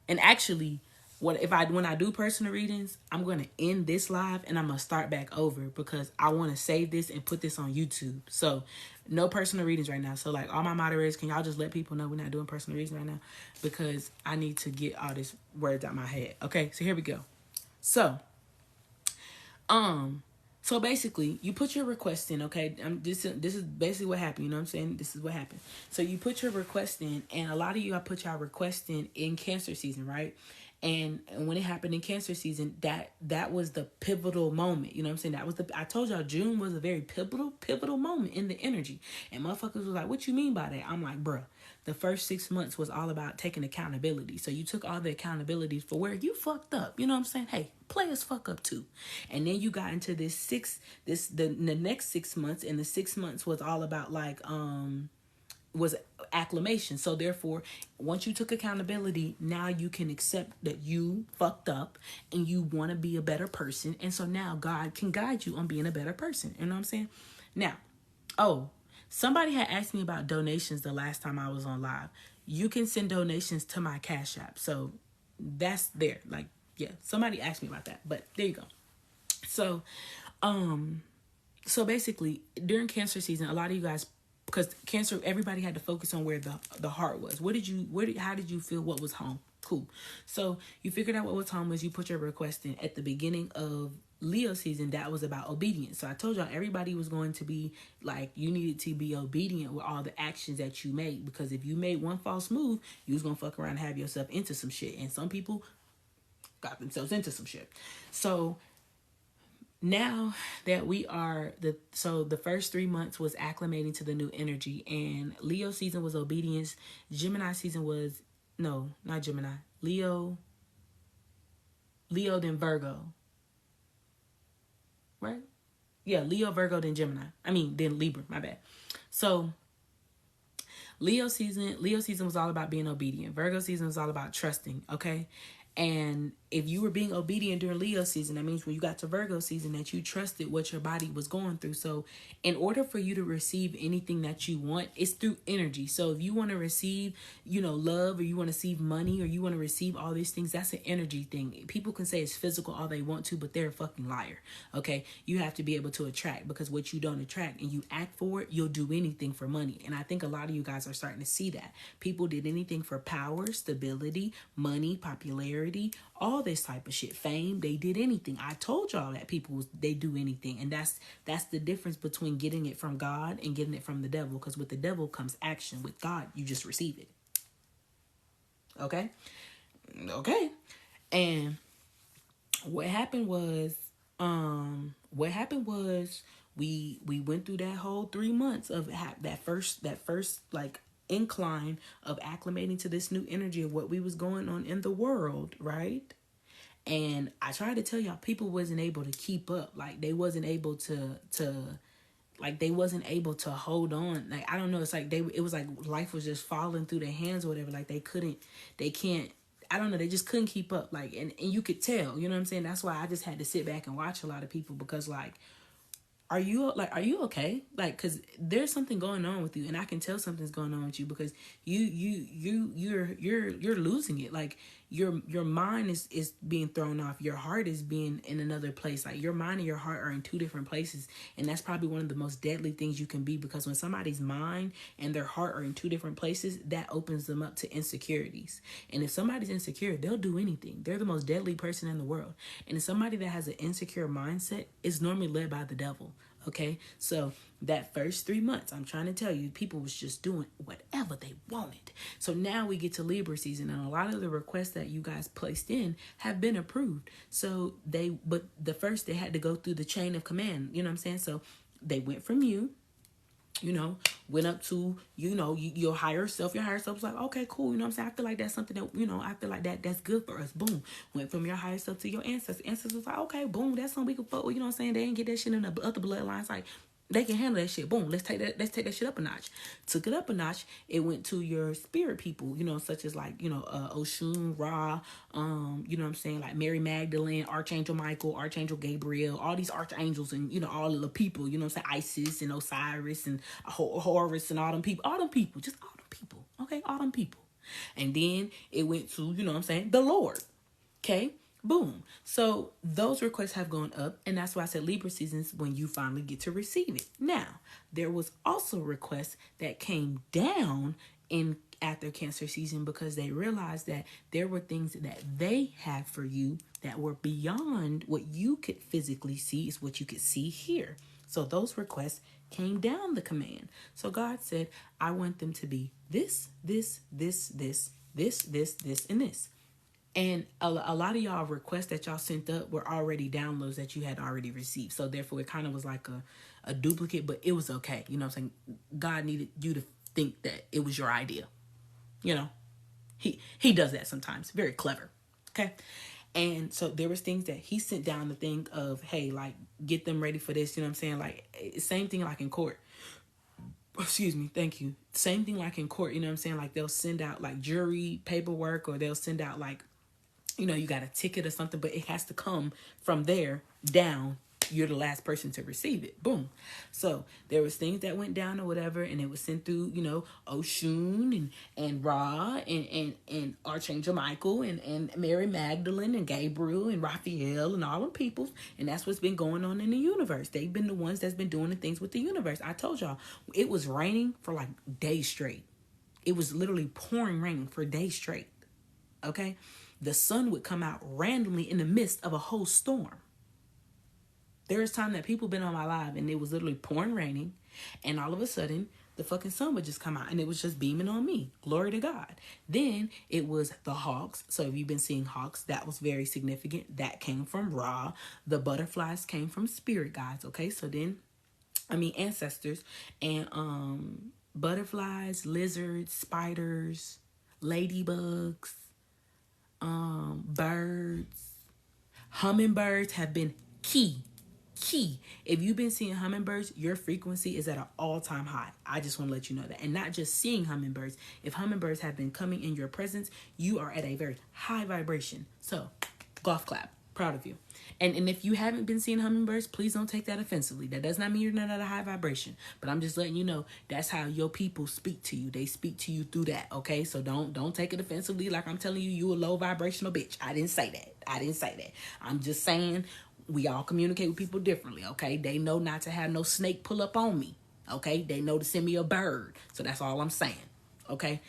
And actually, when I do personal readings, I'm going to end this live and I'm going to start back over, because I want to save this and put this on YouTube. So no personal readings right now. So like all my moderators, can y'all just let people know we're not doing personal readings right now, because I need to get all these words out my head. Okay, so here we go. So basically, you put your request in, okay? This is basically what happened, you know what I'm saying? This is what happened. So you put your request in, and a lot of you, I put y'all request in Cancer season, right? And when it happened in Cancer season, that was the pivotal moment, you know what I'm saying? I told y'all June was a very pivotal moment in the energy. And motherfuckers was like, what you mean by that? I'm like, bruh, the first 6 months was all about taking accountability. So you took all the accountability for where you fucked up. You know what I'm saying? Hey, players fuck up too. And then you got into the next 6 months, and the 6 months was all about like, was acclamation. So therefore, once you took accountability, now you can accept that you fucked up and you want to be a better person. And so now God can guide you on being a better person. You know what I'm saying? Now, somebody had asked me about donations the last time I was on live. You can send donations to my Cash App. So that's there. Like, yeah, somebody asked me about that, but there you go. So, so basically during Cancer season, a lot of you guys, because Cancer, everybody had to focus on where the heart was. How did you feel? What was home? Cool. So you figured out what was home was you put your request in at the beginning of Leo season. That was about obedience. So I told y'all everybody was going to be like, you needed to be obedient with all the actions that you made, because if you made one false move, you was gonna fuck around and have yourself into some shit. And some people got themselves into some shit. So now that we are the first 3 months was acclimating to the new energy, and Leo season was obedience. Gemini season was, no, not Gemini, Leo then Virgo, right? Yeah, Leo, Virgo, then Gemini. Then Libra, my bad. So Leo season was all about being obedient. Virgo season was all about trusting, okay? And if you were being obedient during Leo season, that means when you got to Virgo season that you trusted what your body was going through. So in order for you to receive anything that you want, it's through energy. So if you want to receive, love, or you want to receive money, or you want to receive all these things, that's an energy thing. People can say it's physical all they want to, but they're a fucking liar. Okay. You have to be able to attract, because what you don't attract and you act for it, you'll do anything for money. And I think a lot of you guys are starting to see that. People did anything for power, stability, money, popularity, all this type of shit, fame. They did anything. I told y'all that they do anything, and that's the difference between getting it from God and getting it from the devil. Because with the devil comes action. With God, you just receive it. Okay. And what happened was we went through that whole 3 months of that first like incline of acclimating to this new energy of what we was going on in the world, right? And I tried to tell y'all, people wasn't able to keep up. Like, they wasn't able to like they wasn't able to hold on. Like, I don't know, it's like it was like life was just falling through their hands or whatever. Like they can't, I don't know, they just couldn't keep up. Like, and you could tell, you know what I'm saying? That's why I just had to sit back and watch a lot of people, because like, are you okay? Like, cause there's something going on with you, and I can tell something's going on with you, because you're losing it. Like your mind is being thrown off. Your heart is being in another place. Like your mind and your heart are in two different places, and that's probably one of the most deadly things you can be, because when somebody's mind and their heart are in two different places, that opens them up to insecurities. And if somebody's insecure, they'll do anything. They're the most deadly person in the world. And if somebody that has an insecure mindset is normally led by the devil. Okay, so that first 3 months, I'm trying to tell you, people was just doing whatever they wanted. So now we get to Libra season, and a lot of the requests that you guys placed in have been approved. So but the first, they had to go through the chain of command, you know what I'm saying? So they went from you, went up to, your higher self. Your higher self was like, okay, cool. You know what I'm saying? I feel like that's something that, I feel like that's good for us. Boom. Went from your higher self to your ancestors. Ancestors was like, okay, boom, that's something we can fuck with. You know what I'm saying? They didn't get that shit in the other bloodlines. Like, they can handle that shit. Boom. Let's take that shit up a notch. Took it up a notch. It went to your spirit people, such as like, Oshun, Ra, you know what I'm saying? Like Mary Magdalene, Archangel Michael, Archangel Gabriel, all these archangels, and, all of the people, you know what I'm saying? Isis and Osiris and Horus and all them people, just all them people. Okay. All them people. And then it went to, you know what I'm saying? The Lord. Okay. Boom. So those requests have gone up, and that's why I said Libra seasons when you finally get to receive it. Now, there was also requests that came down after Cancer season, because they realized that there were things that they had for you that were beyond what you could physically see, is what you could see here. So those requests came down the command. So God said, I want them to be this, this, this, this, this, this, this, and this. And a lot of y'all requests that y'all sent up were already downloads that you had already received. So therefore, it kind of was like a duplicate, but it was okay. You know what I'm saying? God needed you to think that it was your idea. He does that sometimes. Very clever. Okay. And so there was things that he sent down the thing of, hey, like, get them ready for this. You know what I'm saying? Like, same thing like in court. Excuse me. Thank you. Same thing like in court. You know what I'm saying? Like, they'll send out like jury paperwork, or they'll send out like, you got a ticket or something, but it has to come from there down. You're the last person to receive it. Boom. So there was things that went down or whatever, and it was sent through, Oshun and Ra and Archangel Michael and Mary Magdalene and Gabriel and Raphael and all them people. And that's what's been going on in the universe. They've been the ones that's been doing the things with the universe. I told y'all, it was raining for like days straight. It was literally pouring rain for days straight. Okay? The sun would come out randomly in the midst of a whole storm. There was time that people been on my live and it was literally pouring raining, and all of a sudden the fucking sun would just come out and it was just beaming on me. Glory to God. Then it was the hawks. So if you've been seeing hawks, that was very significant. That came from Ra. The butterflies came from spirit guides. Okay, so then, ancestors, and butterflies, lizards, spiders, ladybugs, birds, hummingbirds have been key. If you've been seeing hummingbirds, your frequency is at an all-time high. I just want to let you know that. And not just seeing hummingbirds. If hummingbirds have been coming in your presence, you are at a very high vibration. So, golf clap. Proud of you. And if you haven't been seeing hummingbirds, please don't take that offensively. That does not mean you're not at a high vibration. But I'm just letting you know, that's how your people speak to you. They speak to you through that, okay? So don't take it offensively like I'm telling you a low vibrational bitch. I didn't say that. I'm just saying we all communicate with people differently, okay? They know not to have no snake pull up on me, okay? They know to send me a bird. So that's all I'm saying, okay?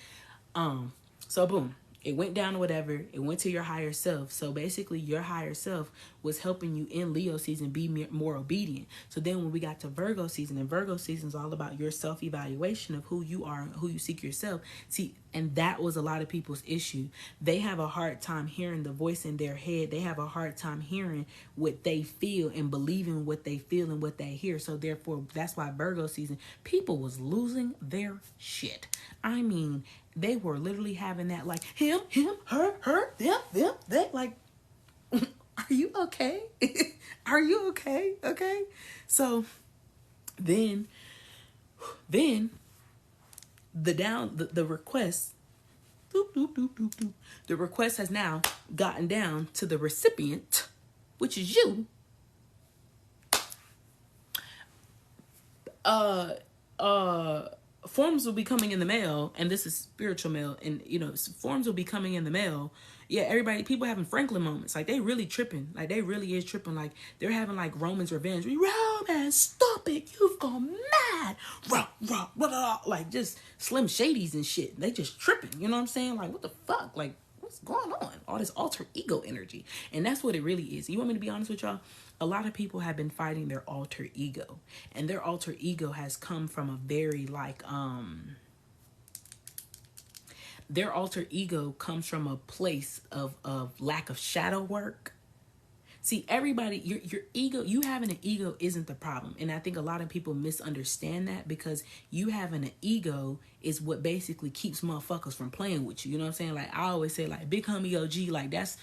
So boom. It went down or whatever. It went to your higher self. So basically, your higher self was helping you in Leo season be more obedient. So then when we got to Virgo season, and Virgo season is all about your self-evaluation of who you are and who you seek yourself. See, and that was a lot of people's issue. They have a hard time hearing the voice in their head. They have a hard time hearing what they feel and believing what they feel and what they hear. So therefore, that's why Virgo season, people was losing their shit. I mean, they were literally having that like him, her, them, they like, are you okay? Are you okay? Okay. So Then the request, doop, doop, doop, doop, doop. The request has now gotten down to the recipient, which is you. Forms will be coming in the mail, and this is spiritual mail, and forms will be coming in the mail. Yeah, everybody, people having Franklin moments, like they really tripping, like they really is tripping, like they're having like Roman's revenge. Roman, stop it, you've gone mad, rah, rah, rah, rah. Like just Slim Shadys and shit. They just tripping, you know what I'm saying? Like what the fuck, like what's going on? All this alter ego energy, and that's what it really is. You want me to be honest with y'all? A lot of people have been fighting their alter ego, and their alter ego has come from a very their alter ego comes from a place of lack of shadow work. See, everybody, your ego, you having an ego isn't the problem. And I think a lot of people misunderstand that, because you having an ego is what basically keeps motherfuckers from playing with you. You know what I'm saying? Like I always say, like big homie OG, like that's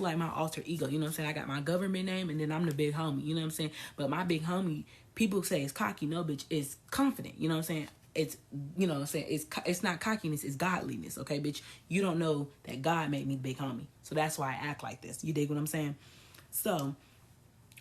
like my alter ego. You know what I'm saying? I got my government name, and then I'm the big homie. You know what I'm saying? But my big homie, people say it's cocky. No, bitch, it's confident. You know what I'm saying? It's, you know what I'm saying, it's not cockiness, it's godliness. Okay, bitch, you don't know that God made me the big homie, so that's why I act like this. You dig what I'm saying? So,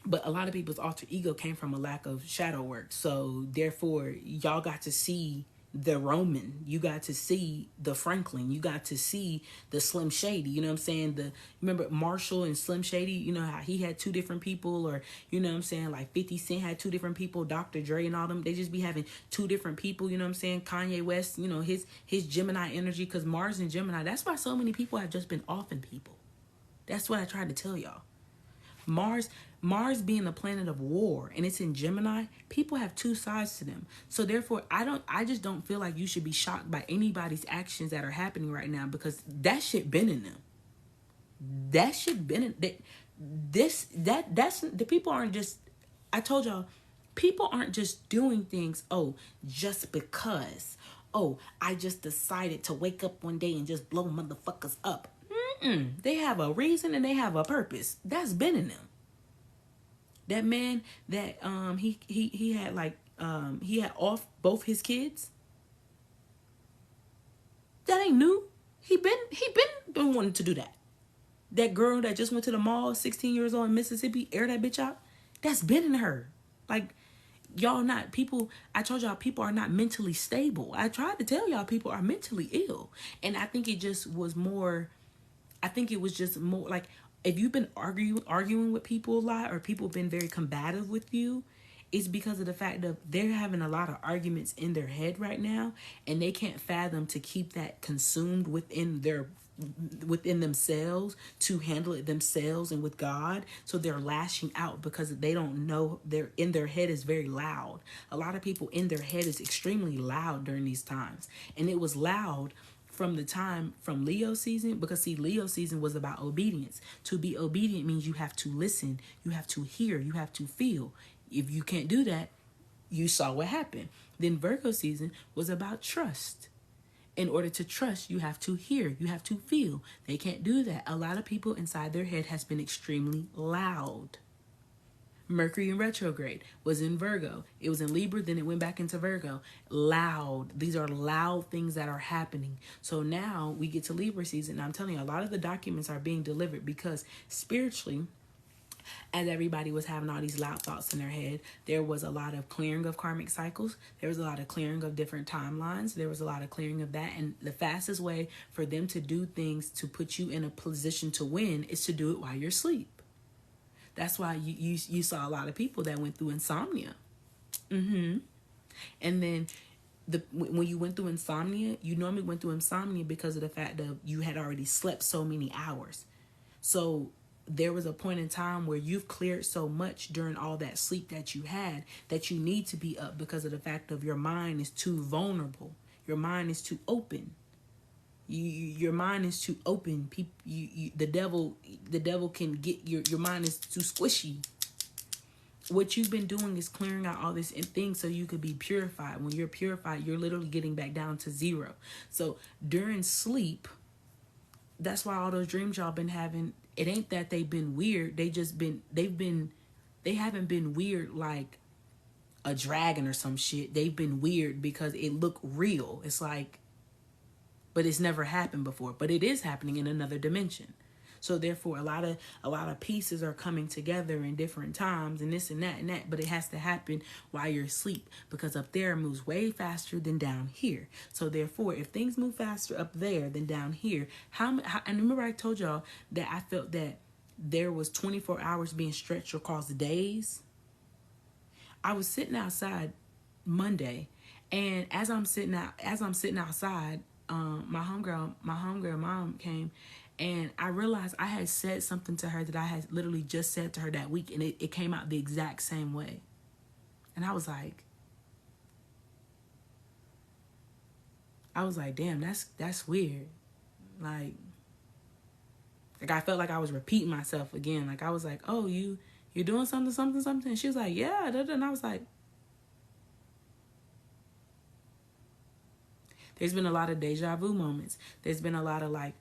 but a lot of people's alter ego came from a lack of shadow work. So therefore, y'all got to see the Roman, you got to see the Franklin, you got to see the Slim Shady. You know what I'm saying? Remember Marshall and Slim Shady? You know how he had two different people, or you know what I'm saying? Like 50 Cent had two different people, Dr. Dre and all them. They just be having two different people. You know what I'm saying? Kanye West, you know, his Gemini energy, because Mars and Gemini. That's why so many people have just been offing people. That's what I tried to tell y'all. Mars being the planet of war, and it's in Gemini, people have two sides to them. So therefore, I just don't feel like you should be shocked by anybody's actions that are happening right now, because that shit been in them. That shit been in that's the people aren't just, I told y'all, people aren't just doing things just because. I just decided to wake up one day and just blow motherfuckers up. They have a reason and they have a purpose. That's been in them. That man that he had he had off both his kids. That ain't new. He been wanting to do that. That girl that just went to the mall, 16 years old in Mississippi, air that bitch out. That's been in her. Like, y'all not people. I told y'all people are not mentally stable. I tried to tell y'all people are mentally ill, and I think it just was more. I think it was just more like, if you've been arguing with people a lot, or people have been very combative with you, it's because of the fact that they're having a lot of arguments in their head right now, and they can't fathom to keep that consumed within themselves, to handle it themselves and with God. So they're lashing out because they don't know, they're in their head is very loud. A lot of people in their head is extremely loud during these times, and it was loud from the time from Leo season, because see, Leo season was about obedience. To be obedient means you have to listen, you have to hear, you have to feel. If you can't do that, you saw what happened. Then Virgo season was about trust. In order to trust, you have to hear, you have to feel. They can't do that. A lot of people inside their head has been extremely loud. Mercury in retrograde was in Virgo. It was in Libra, then it went back into Virgo. Loud. These are loud things that are happening. So now we get to Libra season. And I'm telling you, a lot of the documents are being delivered because spiritually, as everybody was having all these loud thoughts in their head, there was a lot of clearing of karmic cycles. There was a lot of clearing of different timelines. There was a lot of clearing of that. And the fastest way for them to do things to put you in a position to win is to do it while you're asleep. That's why you saw a lot of people that went through insomnia. And then when you went through insomnia, you normally went through insomnia because of the fact that you had already slept so many hours. So there was a point in time where you've cleared so much during all that sleep that you had that you need to be up, because of the fact of your mind is too vulnerable. Your mind is too open. Your mind is too open. The devil can get your mind is too squishy. What you've been doing is clearing out all this things so you could be purified. When you're purified, you're literally getting back down to zero. So during sleep, that's why all those dreams y'all been having, it ain't that they've been weird. They haven't been weird like a dragon or some shit. They've been weird because it looked real. It's like, but it's never happened before. But it is happening in another dimension. So therefore, a lot of pieces are coming together in different times, and this and that. But it has to happen while you're asleep, because up there it moves way faster than down here. So therefore, if things move faster up there than down here, and remember I told y'all that I felt that there was 24 hours being stretched across days. I was sitting outside Monday, and as I'm sitting outside, my homegirl mom came, and I realized I had said something to her that I had literally just said to her that week, and it came out the exact same way. And I was like, damn, that's weird. Like I felt like I was repeating myself again. Like I was like, oh, you're doing something. And she was like, yeah. And I was like, there's been a lot of deja vu moments. There's been a lot of like